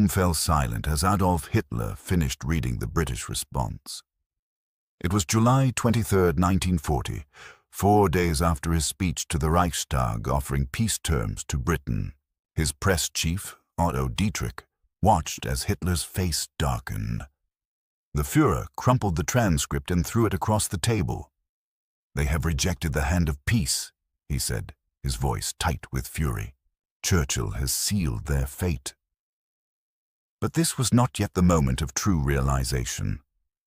room fell silent as Adolf Hitler finished reading the British response. It was July 23, 1940, 4 days after his speech to the Reichstag offering peace terms to Britain. His press chief, Otto Dietrich, watched as Hitler's face darkened. The Führer crumpled the transcript and threw it across the table. "They have rejected the hand of peace," he said, his voice tight with fury. "Churchill has sealed their fate." But this was not yet the moment of true realization.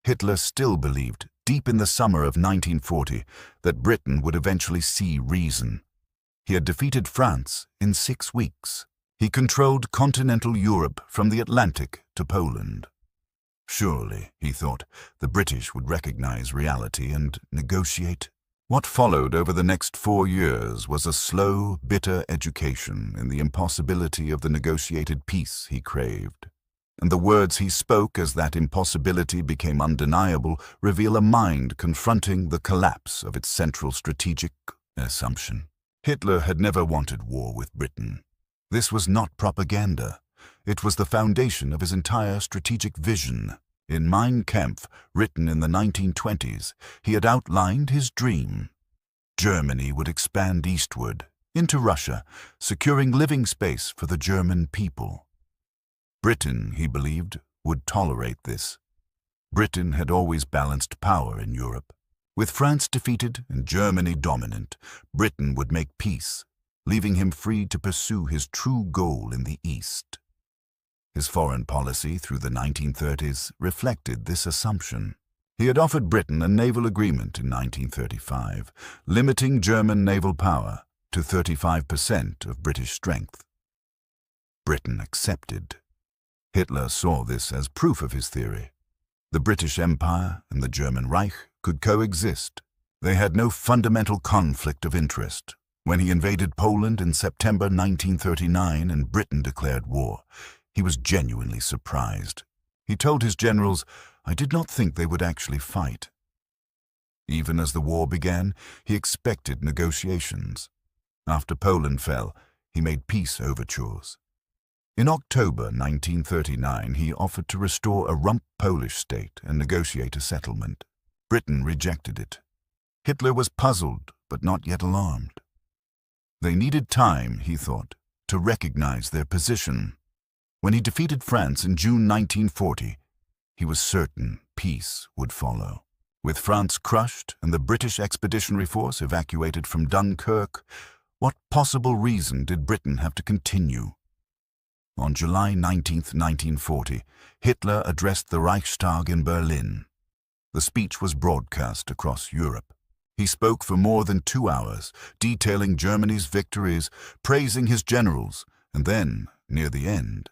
Hitler still believed, deep in the summer of 1940, that Britain would eventually see reason. He had defeated France in 6 weeks. He controlled continental Europe from the Atlantic to Poland. Surely, he thought, the British would recognize reality and negotiate. What followed over the next 4 years was a slow, bitter education in the impossibility of the negotiated peace he craved. And the words he spoke as that impossibility became undeniable reveal a mind confronting the collapse of its central strategic assumption. Hitler had never wanted war with Britain. This was not propaganda. It was the foundation of his entire strategic vision. In Mein Kampf, written in the 1920s, he had outlined his dream. Germany would expand eastward, into Russia, securing living space for the German people. Britain, he believed, would tolerate this. Britain had always balanced power in Europe. With France defeated and Germany dominant, Britain would make peace, leaving him free to pursue his true goal in the East. His foreign policy through the 1930s reflected this assumption. He had offered Britain a naval agreement in 1935, limiting German naval power to 35% of British strength. Britain accepted. Hitler saw this as proof of his theory. The British Empire and the German Reich could coexist. They had no fundamental conflict of interest. When he invaded Poland in September 1939 and Britain declared war, he was genuinely surprised. He told his generals, "I did not think they would actually fight." Even as the war began, he expected negotiations. After Poland fell, he made peace overtures. In October 1939, he offered to restore a rump Polish state and negotiate a settlement. Britain rejected it. Hitler was puzzled, but not yet alarmed. They needed time, he thought, to recognize their position. When he defeated France in June 1940, he was certain peace would follow. With France crushed and the British Expeditionary Force evacuated from Dunkirk, what possible reason did Britain have to continue? On July 19, 1940, Hitler addressed the Reichstag in Berlin. The speech was broadcast across Europe. He spoke for more than 2 hours, detailing Germany's victories, praising his generals, and then, near the end,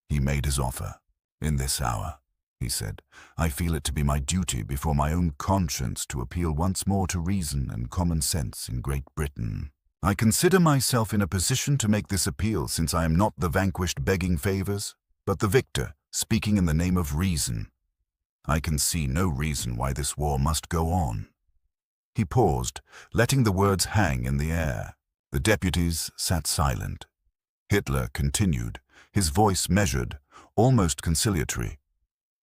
he made his offer. "In this hour," he said, "I feel it to be my duty before my own conscience to appeal once more to reason and common sense in Great Britain. I consider myself in a position to make this appeal since I am not the vanquished begging favors, but the victor speaking in the name of reason. I can see no reason why this war must go on." He paused, letting the words hang in the air. The deputies sat silent. Hitler continued, his voice measured, almost conciliatory.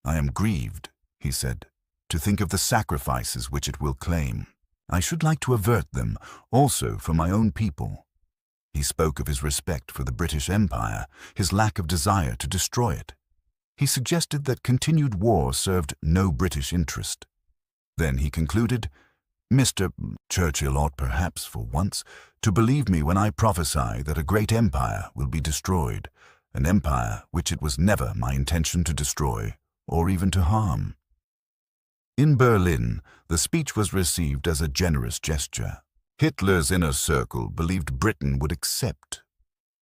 "I am grieved," he said, "to think of the sacrifices which it will claim. I should like to avert them, also for my own people." He spoke of his respect for the British Empire, his lack of desire to destroy it. He suggested that continued war served no British interest. Then he concluded, "Mr. Churchill ought perhaps, for once, to believe me when I prophesy that a great empire will be destroyed, an empire which it was never my intention to destroy, or even to harm." In Berlin, the speech was received as a generous gesture. Hitler's inner circle believed Britain would accept.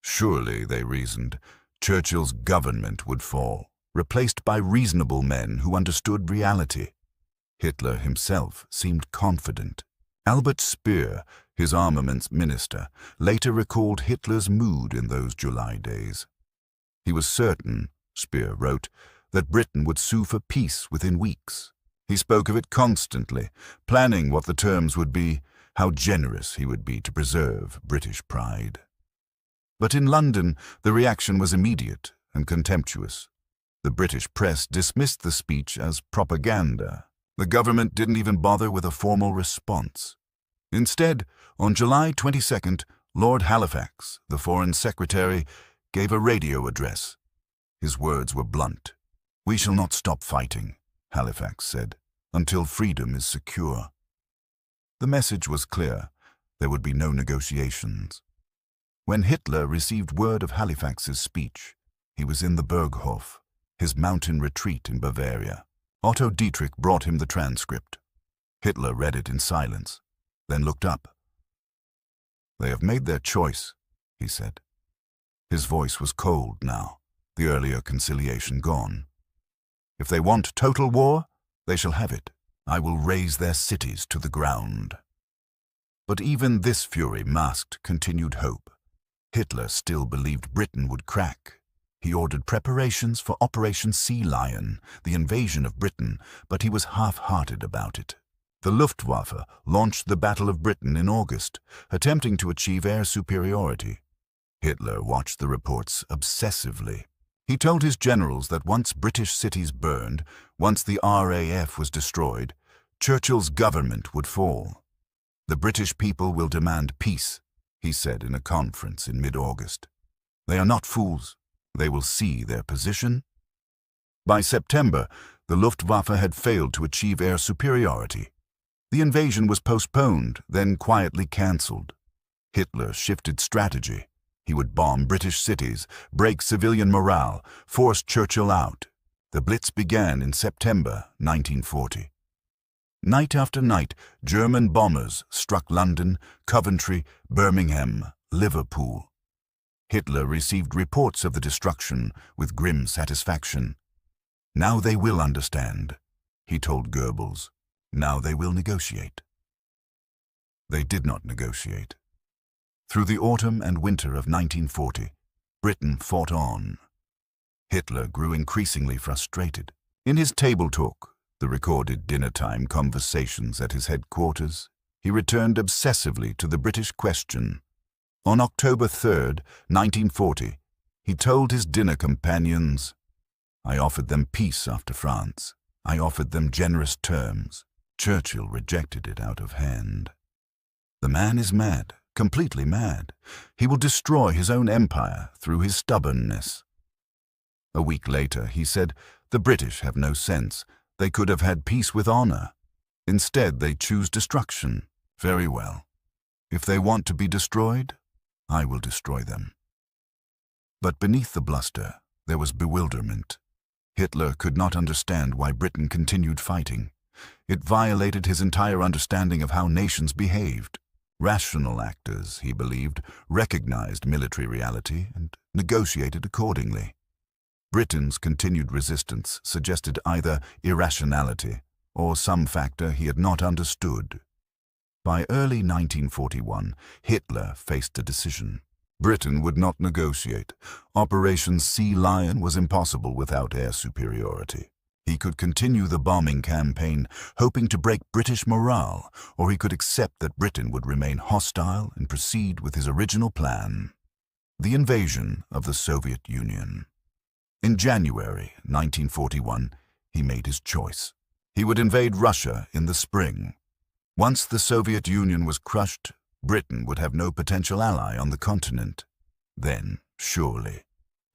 Surely, they reasoned, Churchill's government would fall, replaced by reasonable men who understood reality. Hitler himself seemed confident. Albert Speer, his armaments minister, later recalled Hitler's mood in those July days. He was certain, Speer wrote, that Britain would sue for peace within weeks. He spoke of it constantly, planning what the terms would be, how generous he would be to preserve British pride. But in London, the reaction was immediate. and contemptuous. The British press dismissed the speech as propaganda. The government didn't even bother with a formal response. Instead, on July 22nd, Lord Halifax, the Foreign Secretary, gave a radio address. His words were blunt. "We shall not stop fighting," Halifax said, "until freedom is secure." The message was clear. There would be no negotiations. When Hitler received word of Halifax's speech, he was in the Berghof, his mountain retreat in Bavaria. Otto Dietrich brought him the transcript. Hitler read it in silence, then looked up. "They have made their choice," he said. His voice was cold now, the earlier conciliation gone. "If they want total war, they shall have it. I will raze their cities to the ground." But even this fury masked continued hope. Hitler still believed Britain would crack. He ordered preparations for Operation Sea Lion, the invasion of Britain, but he was half-hearted about it. The Luftwaffe launched the Battle of Britain in August, attempting to achieve air superiority. Hitler watched the reports obsessively. He told his generals that once British cities burned, once the RAF was destroyed, Churchill's government would fall. "The British people will demand peace," he said in a conference in mid-August. "They are not fools. They will see their position." By September, the Luftwaffe had failed to achieve air superiority. The invasion was postponed, then quietly cancelled. Hitler shifted strategy. He would bomb British cities, break civilian morale, force Churchill out. The Blitz began in September 1940. Night after night, German bombers struck London, Coventry, Birmingham, Liverpool. Hitler received reports of the destruction with grim satisfaction. "Now they will understand," he told Goebbels. "Now they will negotiate." They did not negotiate. Through the autumn and winter of 1940, Britain fought on. Hitler grew increasingly frustrated. In his table talk, the recorded dinner-time conversations at his headquarters, he returned obsessively to the British question. On October 3rd, 1940, he told his dinner companions, "I offered them peace after France. I offered them generous terms. Churchill rejected it out of hand. The man is mad, completely mad. He will destroy his own empire through his stubbornness." A week later, he said, "The British have no sense. They could have had peace with honor. Instead, they choose destruction. Very well. If they want to be destroyed, I will destroy them." But beneath the bluster, there was bewilderment. Hitler could not understand why Britain continued fighting. It violated his entire understanding of how nations behaved. Rational actors, he believed, recognized military reality and negotiated accordingly. Britain's continued resistance suggested either irrationality or some factor he had not understood. By early 1941, Hitler faced a decision. Britain would not negotiate. Operation Sea Lion was impossible without air superiority. He could continue the bombing campaign, hoping to break British morale, or he could accept that Britain would remain hostile and proceed with his original plan: the invasion of the Soviet Union. In January 1941, he made his choice. He would invade Russia in the spring. Once the Soviet Union was crushed, Britain would have no potential ally on the continent. Then, surely,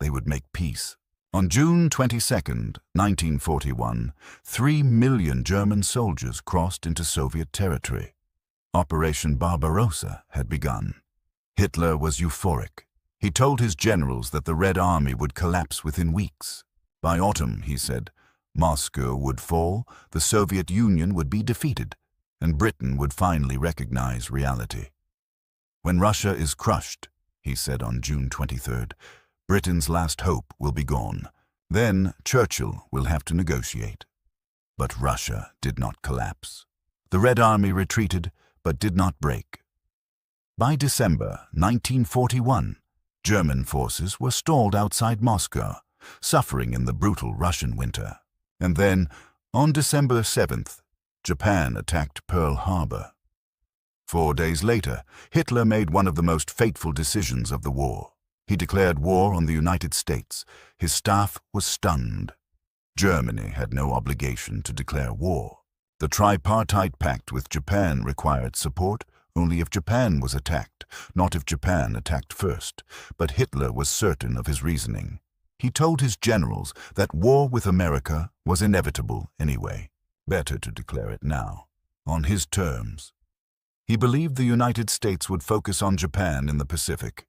they would make peace. On June 22, 1941, 3 million German soldiers crossed into Soviet territory. Operation Barbarossa had begun. Hitler was euphoric. He told his generals that the Red Army would collapse within weeks. By autumn, he said, Moscow would fall, the Soviet Union would be defeated, and Britain would finally recognize reality. "When Russia is crushed," he said on June 23rd, "Britain's last hope will be gone. Then Churchill will have to negotiate." But Russia did not collapse. The Red Army retreated, but did not break. By December 1941, German forces were stalled outside Moscow, suffering in the brutal Russian winter. And then, on December 7th, Japan attacked Pearl Harbor. 4 days later, Hitler made one of the most fateful decisions of the war. He declared war on the United States. His staff was stunned. Germany had no obligation to declare war. The tripartite pact with Japan required support only if Japan was attacked, not if Japan attacked first. But Hitler was certain of his reasoning. He told his generals that war with America was inevitable anyway. Better to declare it now, on his terms. He believed the United States would focus on Japan in the Pacific.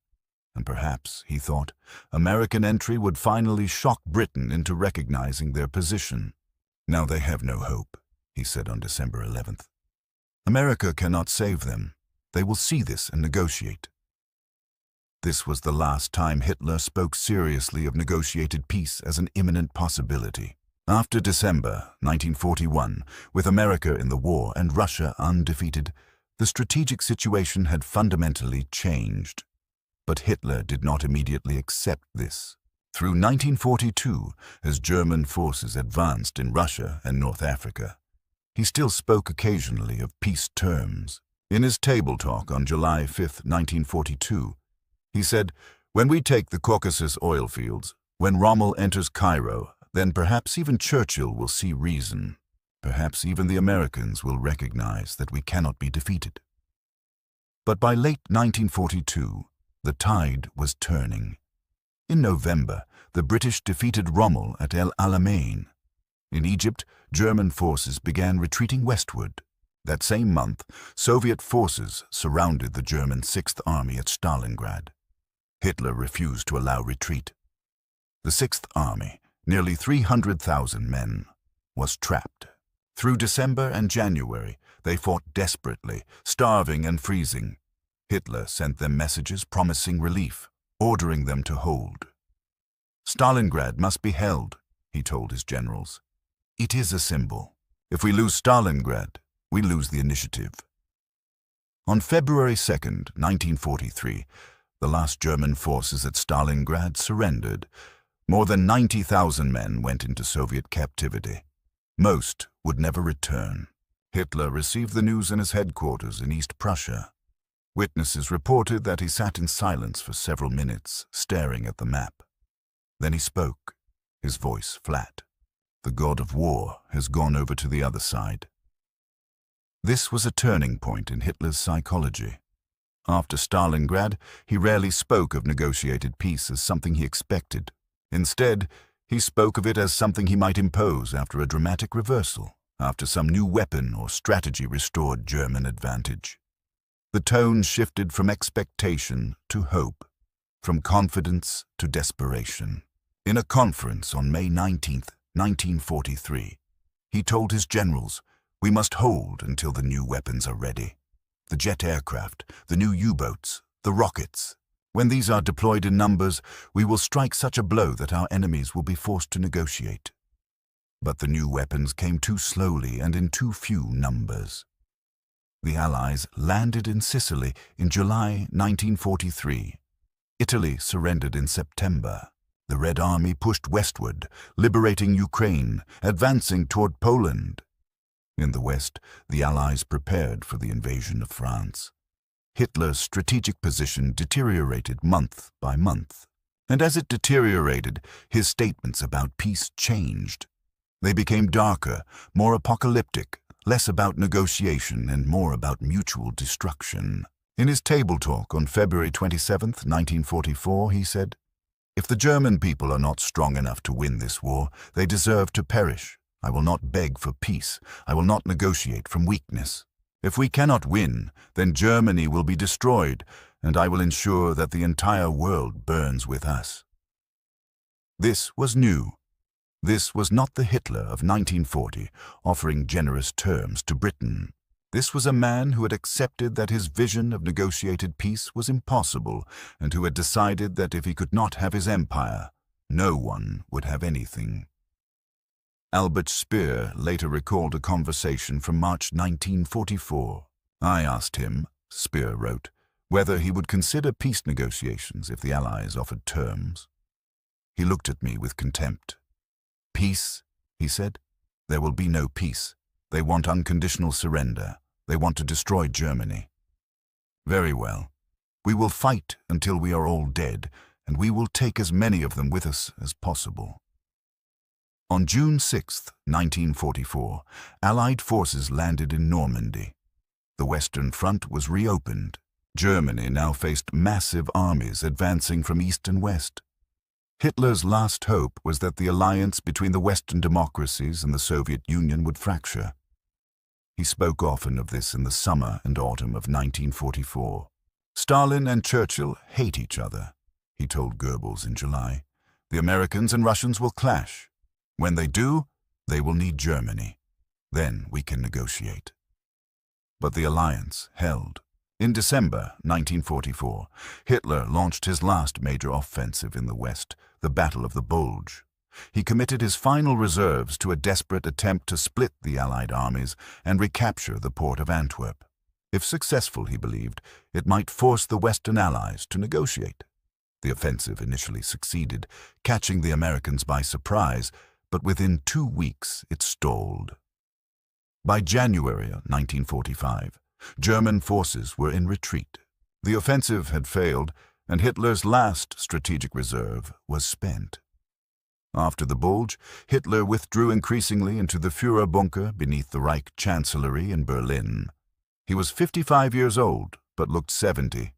And perhaps, he thought, American entry would finally shock Britain into recognizing their position. Now they have no hope, he said on December 11th. America cannot save them. They will see this and negotiate. This was the last time Hitler spoke seriously of negotiated peace as an imminent possibility. After December 1941, with America in the war and Russia undefeated, the strategic situation had fundamentally changed. But Hitler did not immediately accept this. Through 1942, as German forces advanced in Russia and North Africa, he still spoke occasionally of peace terms. In his table talk on July 5, 1942, he said, "When we take the Caucasus oil fields, when Rommel enters Cairo, then perhaps even Churchill will see reason. Perhaps even the Americans will recognize that we cannot be defeated." But by late 1942, the tide was turning. In November, the British defeated Rommel at El Alamein. In Egypt, German forces began retreating westward. That same month, Soviet forces surrounded the German Sixth Army at Stalingrad. Hitler refused to allow retreat. The Sixth Army, nearly 300,000 men, was trapped. Through December and January, they fought desperately, starving and freezing. Hitler sent them messages promising relief, ordering them to hold. "Stalingrad must be held," he told his generals. "It is a symbol. If we lose Stalingrad, we lose the initiative." On February 2, 1943, the last German forces at Stalingrad surrendered. More than 90,000 men went into Soviet captivity. Most would never return. Hitler received the news in his headquarters in East Prussia. Witnesses reported that he sat in silence for several minutes, staring at the map. Then he spoke, his voice flat. "The god of war has gone over to the other side." This was a turning point in Hitler's psychology. After Stalingrad, he rarely spoke of negotiated peace as something he expected. Instead, he spoke of it as something he might impose after a dramatic reversal, after some new weapon or strategy restored German advantage. The tone shifted from expectation to hope, from confidence to desperation. In a conference on May 19, 1943, he told his generals, "We must hold until the new weapons are ready. The jet aircraft, the new U-boats, the rockets. When these are deployed in numbers, we will strike such a blow that our enemies will be forced to negotiate." But the new weapons came too slowly and in too few numbers. The Allies landed in Sicily in July 1943. Italy surrendered in September. The Red Army pushed westward, liberating Ukraine, advancing toward Poland. In the West, the Allies prepared for the invasion of France. Hitler's strategic position deteriorated month by month. And as it deteriorated, his statements about peace changed. They became darker, more apocalyptic, less about negotiation and more about mutual destruction. In his table talk on February 27, 1944, he said, "If the German people are not strong enough to win this war, they deserve to perish. I will not beg for peace. I will not negotiate from weakness. If we cannot win, then Germany will be destroyed, and I will ensure that the entire world burns with us." This was new. This was not the Hitler of 1940, offering generous terms to Britain. This was a man who had accepted that his vision of negotiated peace was impossible, and who had decided that if he could not have his empire, no one would have anything. Albert Speer later recalled a conversation from March 1944. "I asked him," Speer wrote, "whether he would consider peace negotiations if the Allies offered terms. He looked at me with contempt. 'Peace,' he said. 'There will be no peace. They want unconditional surrender. They want to destroy Germany. Very well. We will fight until we are all dead, and we will take as many of them with us as possible. On June 6, 1944, Allied forces landed in Normandy. The Western Front was reopened. Germany now faced massive armies advancing from east and west. Hitler's last hope was that the alliance between the Western democracies and the Soviet Union would fracture. He spoke often of this in the summer and autumn of 1944. Stalin and Churchill hate each other, he told Goebbels in July. The Americans and Russians will clash. When they do, they will need Germany. Then we can negotiate. But the alliance held. In December 1944, Hitler launched his last major offensive in the West, the Battle of the Bulge. He committed his final reserves to a desperate attempt to split the Allied armies and recapture the port of Antwerp. If successful, he believed, it might force the Western Allies to negotiate. The offensive initially succeeded, catching the Americans by surprise, but within 2 weeks it stalled. By January 1945, German forces were in retreat. The offensive had failed, and Hitler's last strategic reserve was spent. After the Bulge, Hitler withdrew increasingly into the Führerbunker beneath the Reich Chancellery in Berlin. He was 55 years old, but looked 70.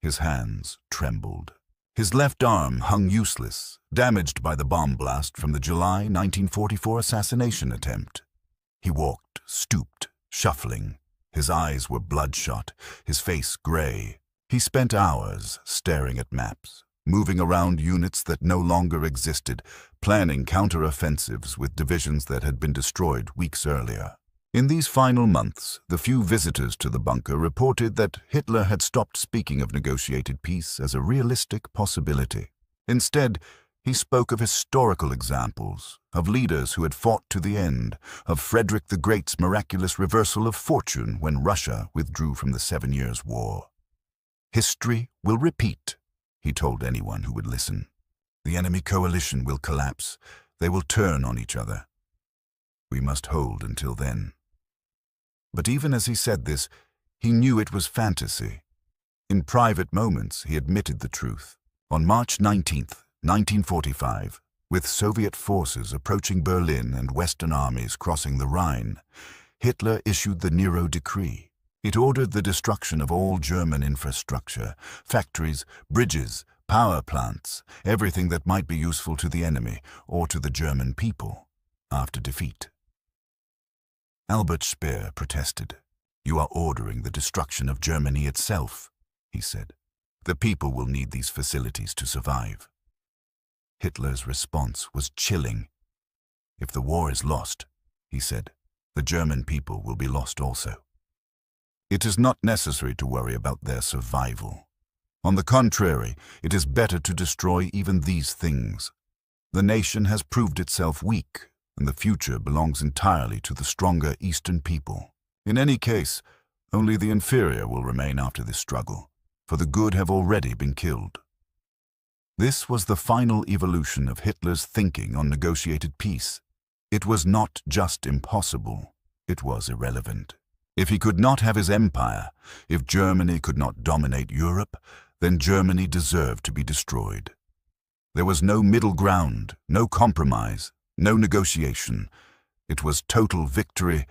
His hands trembled. His left arm hung useless, damaged by the bomb blast from the July 1944 assassination attempt. He walked, stooped, shuffling. His eyes were bloodshot, his face gray. He spent hours staring at maps, moving around units that no longer existed, planning counter-offensives with divisions that had been destroyed weeks earlier. In these final months, the few visitors to the bunker reported that Hitler had stopped speaking of negotiated peace as a realistic possibility. Instead, he spoke of historical examples, of leaders who had fought to the end, of Frederick the Great's miraculous reversal of fortune when Russia withdrew from the 7 Years' War. History will repeat, he told anyone who would listen. The enemy coalition will collapse. They will turn on each other. We must hold until then. But even as he said this, he knew it was fantasy. In private moments, he admitted the truth. On March 19, 1945, with Soviet forces approaching Berlin and Western armies crossing the Rhine, Hitler issued the Nero Decree. It ordered the destruction of all German infrastructure, factories, bridges, power plants, everything that might be useful to the enemy or to the German people after defeat. Albert Speer protested. "You are ordering the destruction of Germany itself," he said. "The people will need these facilities to survive." Hitler's response was chilling. "If the war is lost," he said, "the German people will be lost also. It is not necessary to worry about their survival. On the contrary, it is better to destroy even these things. The nation has proved itself weak, and the future belongs entirely to the stronger Eastern people. In any case, only the inferior will remain after this struggle, for the good have already been killed." This was the final evolution of Hitler's thinking on negotiated peace. It was not just impossible, it was irrelevant. If he could not have his empire, if Germany could not dominate Europe, then Germany deserved to be destroyed. There was no middle ground, no compromise, no negotiation. It was total victory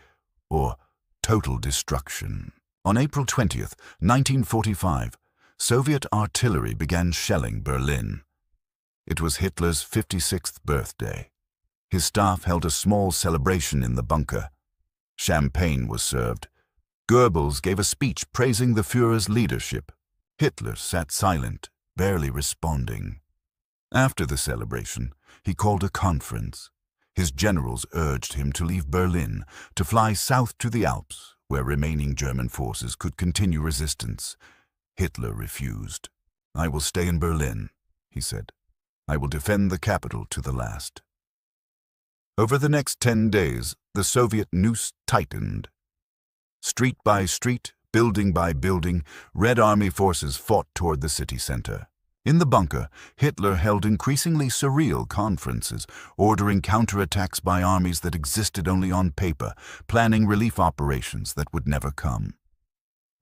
or total destruction. On April 20th, 1945, Soviet artillery began shelling Berlin. It was Hitler's 56th birthday. His staff held a small celebration in the bunker. Champagne was served. Goebbels gave a speech praising the Führer's leadership. Hitler sat silent, barely responding. After the celebration, he called a conference. His generals urged him to leave Berlin, to fly south to the Alps, where remaining German forces could continue resistance. Hitler refused. "I will stay in Berlin," he said. "I will defend the capital to the last." Over the next 10 days, the Soviet noose tightened. Street by street, building by building, Red Army forces fought toward the city center. In the bunker, Hitler held increasingly surreal conferences, ordering counterattacks by armies that existed only on paper, planning relief operations that would never come.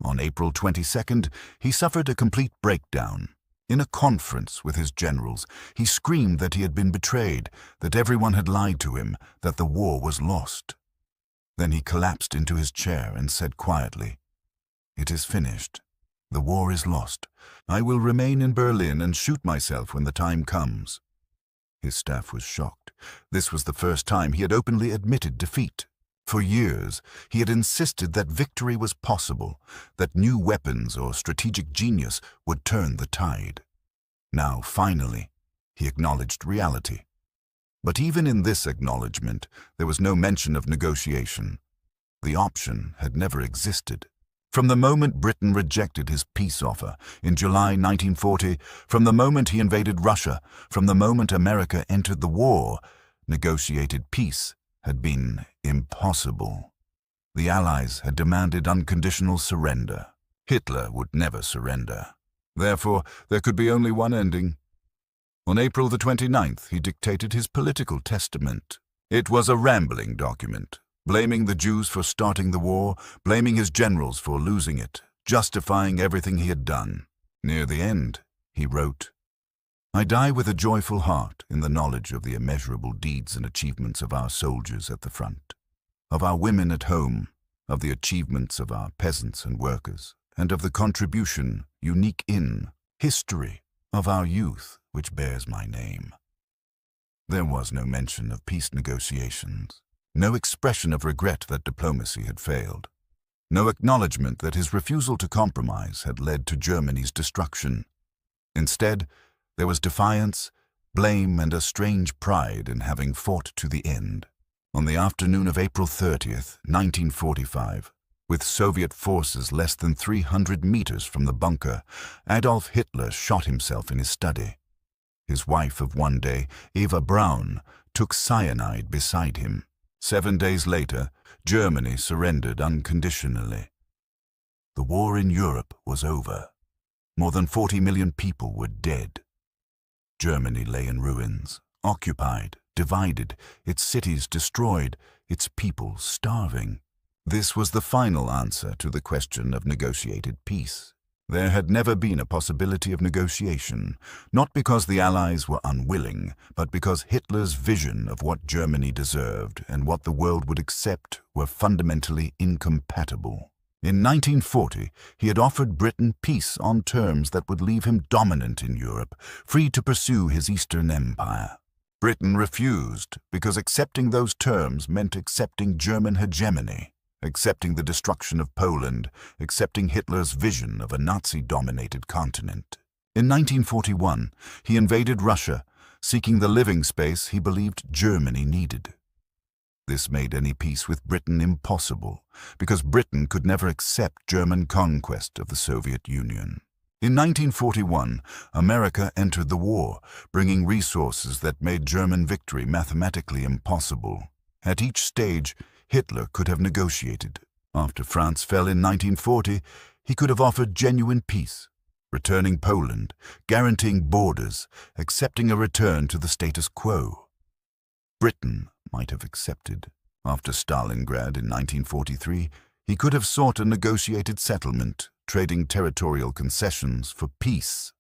On April 22nd, he suffered a complete breakdown. In a conference with his generals, he screamed that he had been betrayed, that everyone had lied to him, that the war was lost. Then he collapsed into his chair and said quietly, "It is finished. The war is lost. I will remain in Berlin and shoot myself when the time comes." His staff was shocked. This was the first time he had openly admitted defeat. For years, he had insisted that victory was possible, that new weapons or strategic genius would turn the tide. Now, finally, he acknowledged reality. But even in this acknowledgement, there was no mention of negotiation. The option had never existed. From the moment Britain rejected his peace offer in July 1940, from the moment he invaded Russia, from the moment America entered the war, negotiated peace had been impossible. The Allies had demanded unconditional surrender. Hitler would never surrender. Therefore, there could be only one ending. On April the 29th, he dictated his political testament. It was a rambling document, blaming the Jews for starting the war, blaming his generals for losing it, justifying everything he had done. Near the end, he wrote, "I die with a joyful heart in the knowledge of the immeasurable deeds and achievements of our soldiers at the front, of our women at home, of the achievements of our peasants and workers, and of the contribution, unique in history, of our youth, which bears my name." There was no mention of peace negotiations, no expression of regret that diplomacy had failed, no acknowledgement that his refusal to compromise had led to Germany's destruction. Instead, there was defiance, blame, and a strange pride in having fought to the end. On the afternoon of April 30th, 1945, with Soviet forces less than 300 meters from the bunker, Adolf Hitler shot himself in his study. His wife of one day, Eva Braun, took cyanide beside him. 7 days later, Germany surrendered unconditionally. The war in Europe was over. More than 40 million people were dead. Germany lay in ruins, occupied, divided, its cities destroyed, its people starving. This was the final answer to the question of negotiated peace. There had never been a possibility of negotiation, not because the Allies were unwilling, but because Hitler's vision of what Germany deserved and what the world would accept were fundamentally incompatible. In 1940, he had offered Britain peace on terms that would leave him dominant in Europe, free to pursue his Eastern Empire. Britain refused because accepting those terms meant accepting German hegemony, accepting the destruction of Poland, accepting Hitler's vision of a Nazi-dominated continent. In 1941, he invaded Russia, seeking the living space he believed Germany needed. This made any peace with Britain impossible, because Britain could never accept German conquest of the Soviet Union. In 1941, America entered the war, bringing resources that made German victory mathematically impossible. At each stage, Hitler could have negotiated. After France fell in 1940, he could have offered genuine peace, returning Poland, guaranteeing borders, accepting a return to the status quo. Britain might have accepted. After Stalingrad in 1943, he could have sought a negotiated settlement, trading territorial concessions for peace.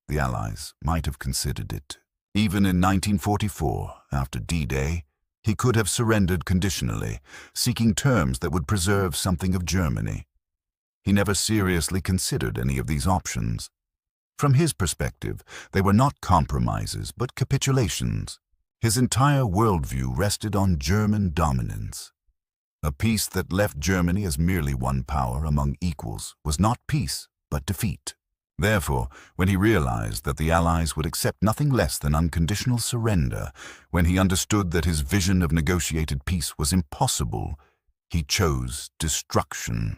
The Allies might have considered it. Even in 1944, after D-Day, he could have surrendered conditionally, seeking terms that would preserve something of Germany. He never seriously considered any of these options. From his perspective, they were not compromises, but capitulations. His entire worldview rested on German dominance. A peace that left Germany as merely one power among equals was not peace, but defeat. Therefore, when he realized that the Allies would accept nothing less than unconditional surrender, when he understood that his vision of negotiated peace was impossible, he chose destruction.